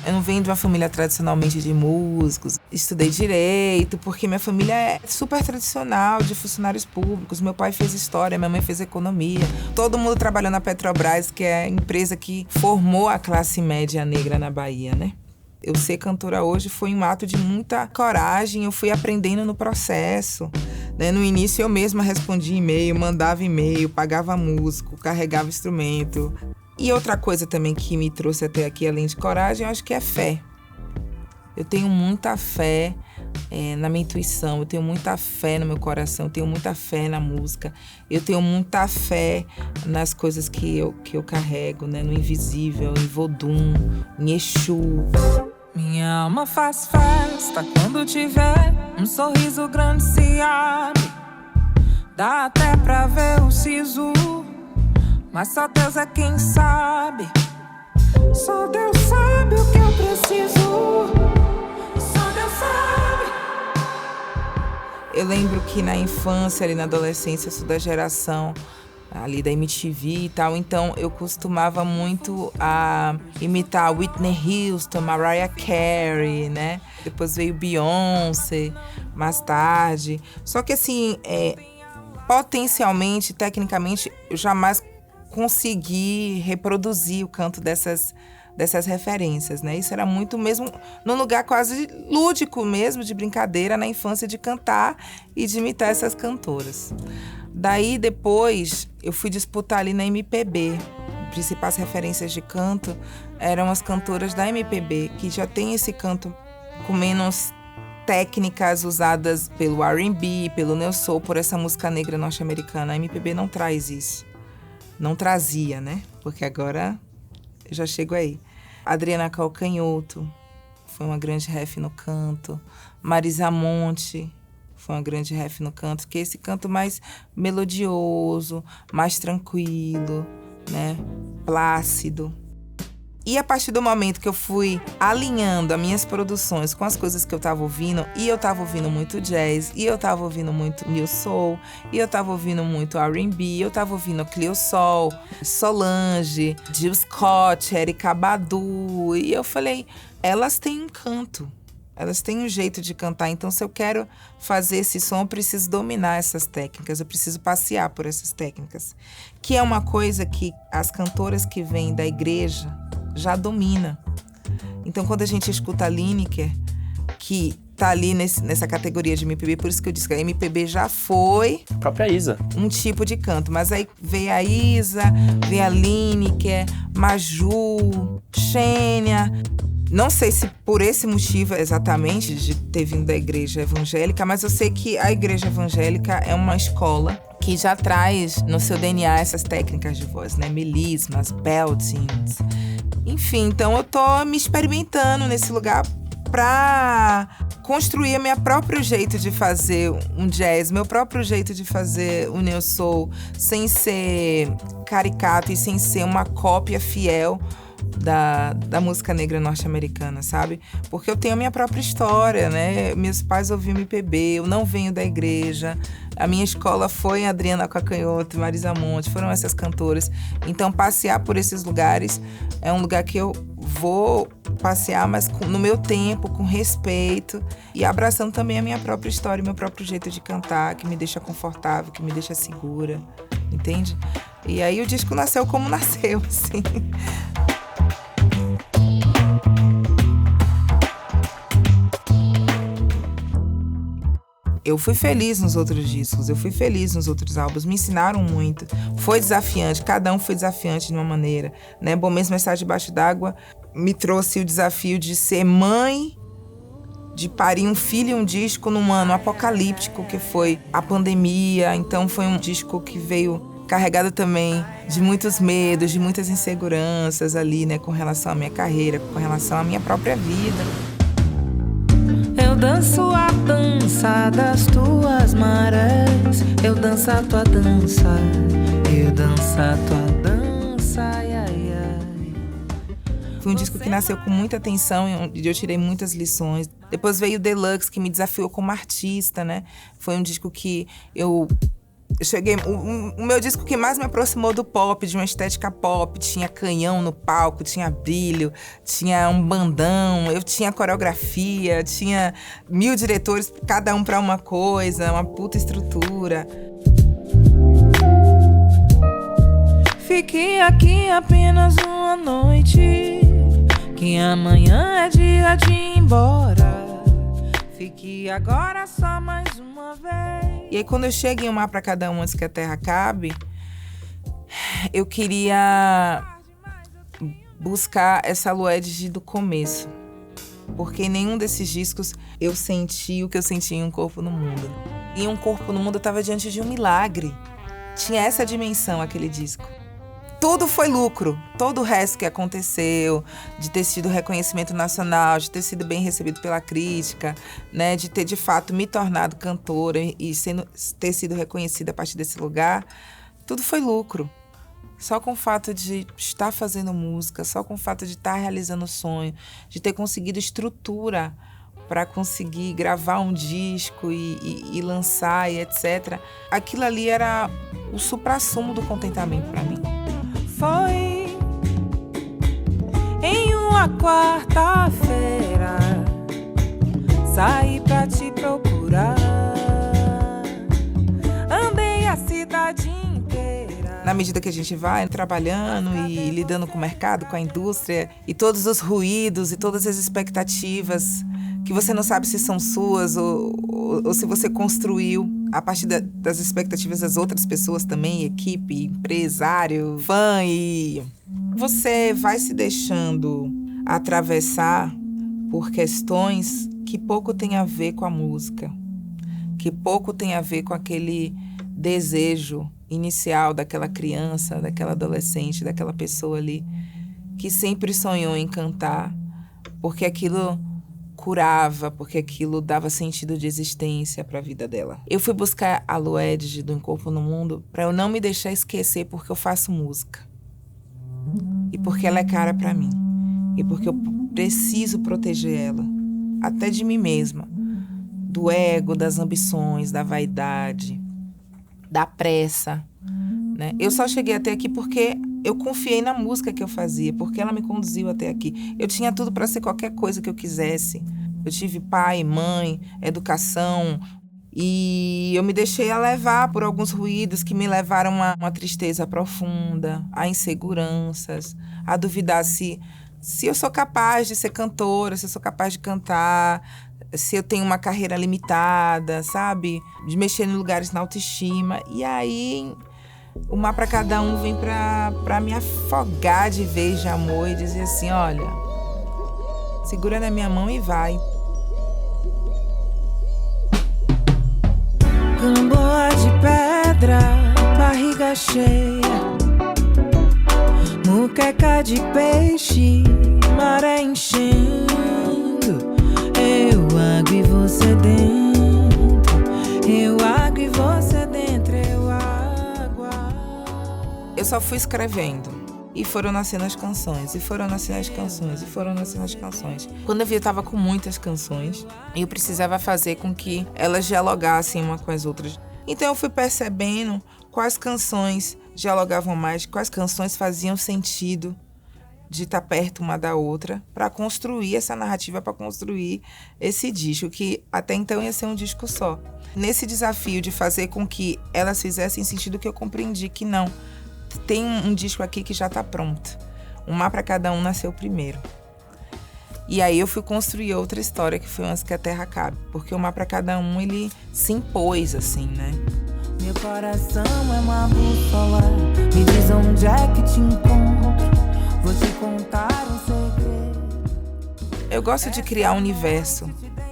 Eu não venho de uma família tradicionalmente de músicos. Estudei direito, porque minha família é super tradicional, de funcionários públicos. Meu pai fez história, minha mãe fez economia. Todo mundo trabalhou na Petrobras, que é a empresa que formou a classe média negra na Bahia, né? Eu ser cantora hoje foi um ato de muita coragem, eu fui aprendendo no processo. Né? No início eu mesma respondia e-mail, mandava e-mail, pagava músico, carregava instrumento. E outra coisa também que me trouxe até aqui, além de coragem, eu acho que é fé. Eu tenho muita fé na minha intuição, eu tenho muita fé no meu coração, eu tenho muita fé na música, eu tenho muita fé nas coisas que eu carrego, né? No invisível, em Vodum, em Exu. Minha alma faz festa quando tiver um sorriso grande se abre. Dá até pra ver o sisu, mas só Deus é quem sabe. Só Deus sabe o que eu preciso. Só Deus sabe. Eu lembro que na infância, ali na adolescência, eu sou da geração ali da MTV e tal, então eu costumava muito a imitar Whitney Houston, Mariah Carey, né? Depois veio Beyoncé, mais tarde. Só que assim, potencialmente, tecnicamente, eu jamais consegui reproduzir o canto dessas referências, né? Isso era muito mesmo num lugar quase lúdico mesmo, de brincadeira na infância, de cantar e de imitar essas cantoras. Daí, depois, eu fui disputar ali na MPB. As principais referências de canto eram as cantoras da MPB, que já tem esse canto com menos técnicas usadas pelo R&B, pelo Neo Soul, por essa música negra norte-americana. A MPB não traz isso. Não trazia, né? Porque agora eu já chego aí. Adriana Calcanhoto foi uma grande ref no canto. Marisa Monte foi uma grande ref no canto, que é esse canto mais melodioso, mais tranquilo, né? Plácido. E a partir do momento que eu fui alinhando as minhas produções com as coisas que eu tava ouvindo, e eu tava ouvindo muito jazz, e eu tava ouvindo muito Neo Soul, e eu tava ouvindo muito R&B, eu tava ouvindo Cleo Sol, Solange, Jill Scott, Erykah Badu, e eu falei, elas têm um canto, elas têm um jeito de cantar, então se eu quero fazer esse som, eu preciso dominar essas técnicas, eu preciso passear por essas técnicas, que é uma coisa que as cantoras que vêm da igreja já domina. Então, quando a gente escuta a Lineker, que tá ali nessa categoria de MPB, por isso que eu disse que a MPB já foi A própria Isa. Um tipo de canto. Mas aí veio a Isa, veio a Lineker, Maju, Xênia. Não sei se por esse motivo exatamente de ter vindo da igreja evangélica, mas eu sei que a igreja evangélica é uma escola que já traz no seu DNA essas técnicas de voz, né? Melismas, beltings. Enfim, então eu tô me experimentando nesse lugar pra construir o meu próprio jeito de fazer um jazz, meu próprio jeito de fazer um neo soul, sem ser caricato e sem ser uma cópia fiel da música negra norte-americana, sabe? Porque eu tenho a minha própria história, né? Meus pais ouviam MPB, eu não venho da igreja. A minha escola foi Adriana Calcanhoto, Marisa Monte, foram essas cantoras. Então, passear por esses lugares é um lugar que eu vou passear, mas no meu tempo, com respeito e abraçando também a minha própria história, o meu próprio jeito de cantar, que me deixa confortável, que me deixa segura, entende? E aí o disco nasceu como nasceu, assim. Eu fui feliz nos outros discos, eu fui feliz nos outros álbuns, me ensinaram muito. Foi desafiante, cada um foi desafiante de uma maneira, né? Bom Mesmo é Estar Debaixo d'Água me trouxe o desafio de ser mãe, de parir um filho e um disco num ano apocalíptico que foi a pandemia. Então foi um disco que veio carregado também de muitos medos, de muitas inseguranças ali, né? Com relação à minha carreira, com relação à minha própria vida. Eu danço a dança das tuas marés, eu danço a tua dança, eu danço a tua dança, ai, ai, ai. Foi um disco que nasceu com muita atenção e eu tirei muitas lições. Depois veio o Deluxe, que me desafiou como artista, né? Foi um disco que eu O meu disco que mais me aproximou do pop, de uma estética pop, tinha canhão no palco, tinha brilho, tinha um bandão, eu tinha coreografia, tinha 1000 diretores, cada um pra uma coisa, uma puta estrutura. Fique aqui apenas uma noite, que amanhã é dia de ir embora. Fique agora só mais uma vez. E aí, quando eu chego em Um Mar Pra Cada Um Antes Que a Terra Acabe, eu queria buscar essa Lued do começo. Porque em nenhum desses discos eu senti o que eu senti em Um Corpo no Mundo. Em Um Corpo no Mundo eu estava diante de um milagre. Tinha essa dimensão aquele disco. Tudo foi lucro. Todo o resto que aconteceu, de ter sido reconhecimento nacional, de ter sido bem recebido pela crítica, né, de ter de fato me tornado cantora e ter sido reconhecida a partir desse lugar, tudo foi lucro. Só com o fato de estar fazendo música, só com o fato de estar realizando o sonho, de ter conseguido estrutura para conseguir gravar um disco e lançar e etc. Aquilo ali era o suprassumo do contentamento para mim. Foi em uma quarta-feira, saí pra te procurar, andei a cidade inteira. Na medida que a gente vai trabalhando e lidando com o mercado, com a indústria, e todos os ruídos e todas as expectativas que você não sabe se são suas ou se você construiu a partir das expectativas das outras pessoas também, equipe, empresário, fã, e você vai se deixando atravessar por questões que pouco tem a ver com a música, que pouco tem a ver com aquele desejo inicial daquela criança, daquela adolescente, daquela pessoa ali, que sempre sonhou em cantar, porque aquilo curava, porque aquilo dava sentido de existência para a vida dela. Eu fui buscar a Lued do Um Corpo no Mundo para eu não me deixar esquecer porque eu faço música. E porque ela é cara para mim. E porque eu preciso proteger ela. Até de mim mesma. Do ego, das ambições, da vaidade, da pressa, né? Eu só cheguei até aqui porque eu confiei na música que eu fazia, porque ela me conduziu até aqui. Eu tinha tudo para ser qualquer coisa que eu quisesse. Eu tive pai, mãe, educação, e eu me deixei levar por alguns ruídos que me levaram a uma tristeza profunda, a inseguranças, a duvidar se eu sou capaz de ser cantora, se eu sou capaz de cantar, se eu tenho uma carreira limitada, sabe? De mexer em lugares na autoestima. E aí, Um Mar Pra Cada Um vem pra me afogar de vez de amor e dizer assim, olha, segura na minha mão e vai. Gamboa de pedra, barriga cheia, muqueca de peixe, maré enchendo, eu água e você dentro, eu água e você dentro, eu água. Eu só fui escrevendo. E foram nascendo as canções, e foram nascendo as canções, e foram nascendo as canções. Quando eu vi, eu tava com muitas canções, e eu precisava fazer com que elas dialogassem uma com as outras. Então eu fui percebendo quais canções dialogavam mais, quais canções faziam sentido de estar perto uma da outra, para construir essa narrativa, para construir esse disco, que até então ia ser um disco só. Nesse desafio de fazer com que elas fizessem sentido, que eu compreendi que não. Tem um disco aqui que já está pronto. Um Mar Pra Cada Um nasceu primeiro. E aí eu fui construir outra história, que foi Antes Que a Terra Acabe. Porque Um Mar Pra Cada Um, ele se impôs, assim, né? Meu coração é uma bússola, me diz onde é que te encontro, vou te contar um segredo. Eu gosto de criar um universo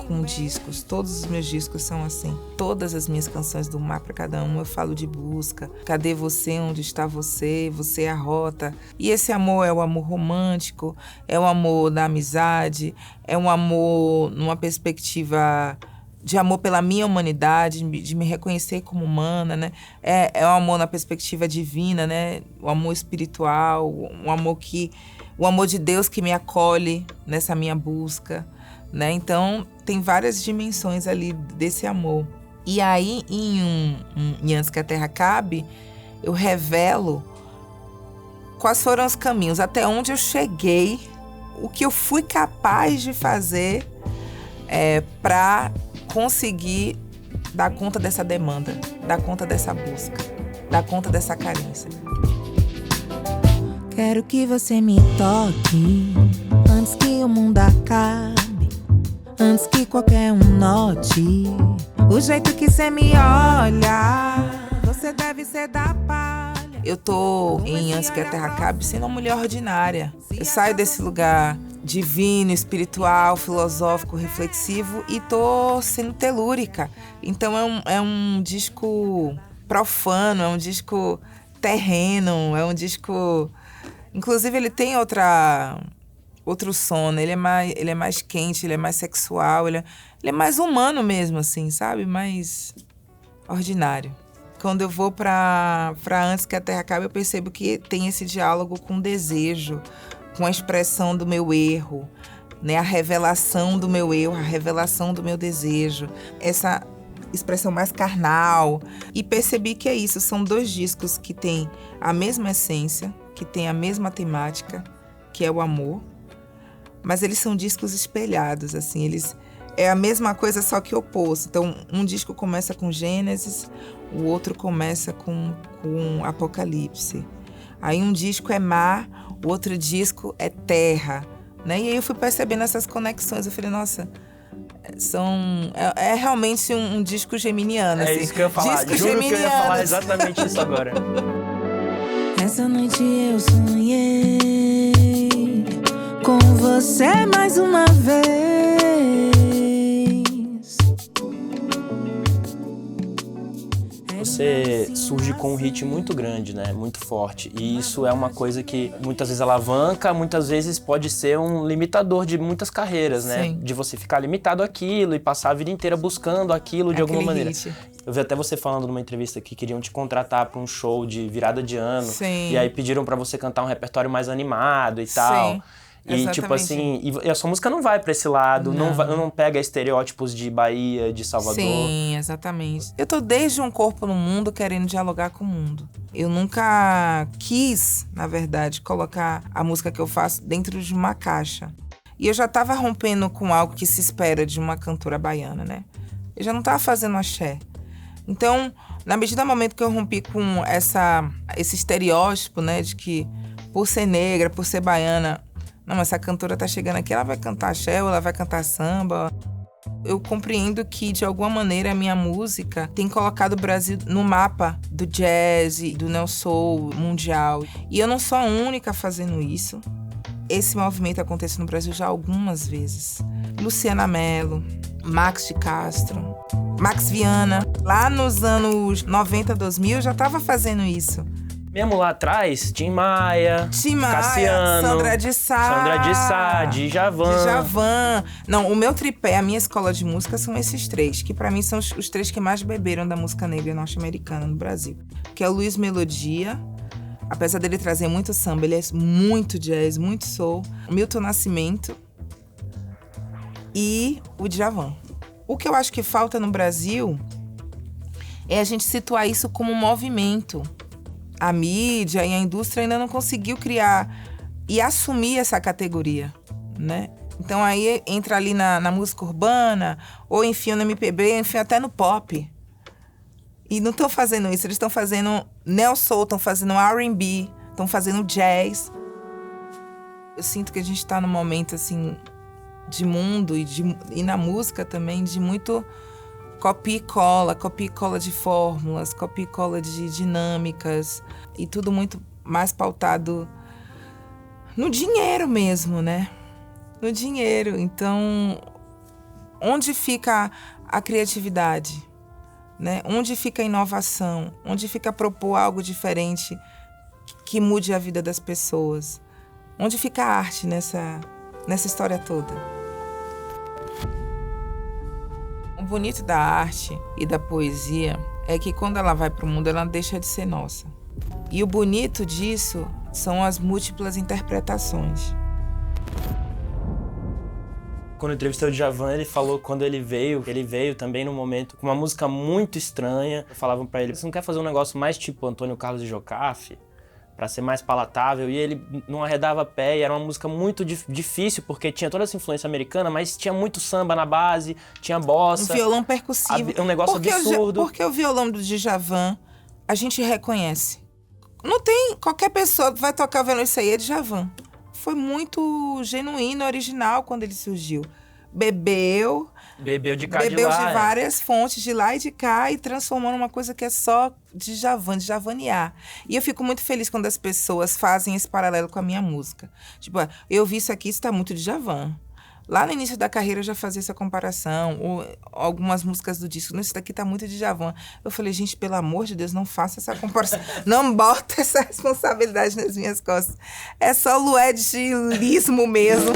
com discos. Todos os meus discos são assim. Todas as minhas canções do Um Mar Pra Cada Um eu falo de busca. Cadê você? Onde está você? Você é a rota. E esse amor é o amor romântico, é o amor da amizade, é um amor numa perspectiva de amor pela minha humanidade, de me reconhecer como humana, né? É um amor na perspectiva divina, né? O amor espiritual, o amor de Deus que me acolhe nessa minha busca, né? Então, tem várias dimensões ali desse amor. E aí, em Antes que a Terra Acabe, eu revelo quais foram os caminhos, até onde eu cheguei, o que eu fui capaz de fazer para conseguir dar conta dessa demanda, dar conta dessa busca, dar conta dessa carência. Quero que você me toque antes que o mundo acabe, antes que qualquer um note o jeito que você me olha. Você deve ser da palha. Eu tô em Antes que a Terra Acabe sendo uma mulher ordinária. Eu saio desse lugar divino, espiritual, filosófico, reflexivo e tô sendo telúrica. Então é um disco profano, é um disco terreno, é um disco... Inclusive ele tem outro som, né? Ele é mais quente, ele é mais sexual, ele é mais humano mesmo, assim, sabe? Mais ordinário. Quando eu vou pra Antes que a Terra Acabe, eu percebo que tem esse diálogo com o desejo, com a expressão do meu erro, né? A revelação do meu erro, a revelação do meu desejo. Essa expressão mais carnal. E percebi que é isso, são 2 discos que têm a mesma essência, que têm a mesma temática, que é o amor. Mas eles são discos espelhados, assim, é a mesma coisa, só que oposto. Então, um disco começa com Gênesis, o outro começa com Apocalipse. Aí um disco é mar, o outro disco é terra, né? E aí eu fui percebendo essas conexões. Eu falei, nossa, é realmente um disco geminiano. É assim. isso que eu ia falar, disco juro geminiano. que eu ia falar exatamente isso agora. Essa noite eu sonhei com você mais uma vez. Você surge com um hit muito grande, né? Muito forte. E isso é uma coisa que muitas vezes alavanca, muitas vezes pode ser um limitador de muitas carreiras, né? Sim. De você ficar limitado àquilo e passar a vida inteira buscando aquilo de alguma maneira. Hit. Eu vi até você falando numa entrevista que queriam te contratar para um show de virada de ano. Sim. E aí pediram para você cantar um repertório mais animado e tal. Sim. E Exatamente. tipo assim, e a sua música não vai pra esse lado, não pega estereótipos de Bahia, de Salvador. Sim, exatamente. Eu tô desde Um Corpo no Mundo querendo dialogar com o mundo. Eu nunca quis, na verdade, colocar a música que eu faço dentro de uma caixa. E eu já tava rompendo com algo que se espera de uma cantora baiana, né? Eu já não tava fazendo axé. Então, na medida do momento que eu rompi com esse estereótipo, né, de que por ser negra, por ser baiana, não, essa cantora tá chegando aqui, ela vai cantar axé ou ela vai cantar samba. Eu compreendo que, de alguma maneira, a minha música tem colocado o Brasil no mapa do jazz, do neo soul mundial. E eu não sou a única fazendo isso. Esse movimento acontece no Brasil já algumas vezes. Luciana Mello, Max de Castro, Max Viana. Lá nos anos 90, 2000, eu já estava fazendo isso. Mesmo lá atrás, Tim Maia, Cassiano, Sandra de Sá, Djavan. Não, o meu tripé, a minha escola de música são esses 3, que pra mim são os 3 que mais beberam da música negra norte-americana no Brasil. Que é o Luiz Melodia, apesar dele trazer muito samba, ele é muito jazz, muito soul. O Milton Nascimento e o Djavan. O que eu acho que falta no Brasil é a gente situar isso como um movimento. A mídia e a indústria ainda não conseguiu criar e assumir essa categoria, né? Então aí entra ali na música urbana, ou enfim no MPB, enfim até no pop. E não estão fazendo isso, eles estão fazendo neo soul, estão fazendo R&B, estão fazendo jazz. Eu sinto que a gente está num momento assim de mundo e na música também de muito copia e cola de fórmulas, copia e cola de dinâmicas e tudo muito mais pautado no dinheiro mesmo, né? No dinheiro. Então, onde fica a criatividade, né? Onde fica a inovação? Onde fica propor algo diferente que mude a vida das pessoas? Onde fica a arte nessa história toda? O bonito da arte e da poesia é que quando ela vai para o mundo, ela deixa de ser nossa. E o bonito disso são as múltiplas interpretações. Quando eu entrevistei o Djavan, ele falou quando ele veio também num momento com uma música muito estranha. Falavam pra ele, você não quer fazer um negócio mais tipo Antônio Carlos e Jocafe? Pra ser mais palatável, e ele não arredava pé, e era uma música muito difícil, porque tinha toda essa influência americana, mas tinha muito samba na base, tinha bossa. Um violão percussivo. Um negócio absurdo. Porque o violão do Djavan, a gente reconhece. Não tem qualquer pessoa que vai tocar o violão, isso aí é Djavan. Foi muito genuíno, original quando ele surgiu. Bebeu de cá Bebeu de várias fontes de lá e de cá e transformou numa coisa que é só Djavanear. E eu fico muito feliz quando as pessoas fazem esse paralelo com a minha música. Tipo, eu vi isso aqui, isso tá muito Djavan. Lá no início da carreira eu já fazia essa comparação, ou algumas músicas do disco, isso daqui tá muito Djavan. Eu falei, gente, pelo amor de Deus, não faça essa comparação. Não bota essa responsabilidade nas minhas costas. É só lué de lismo mesmo.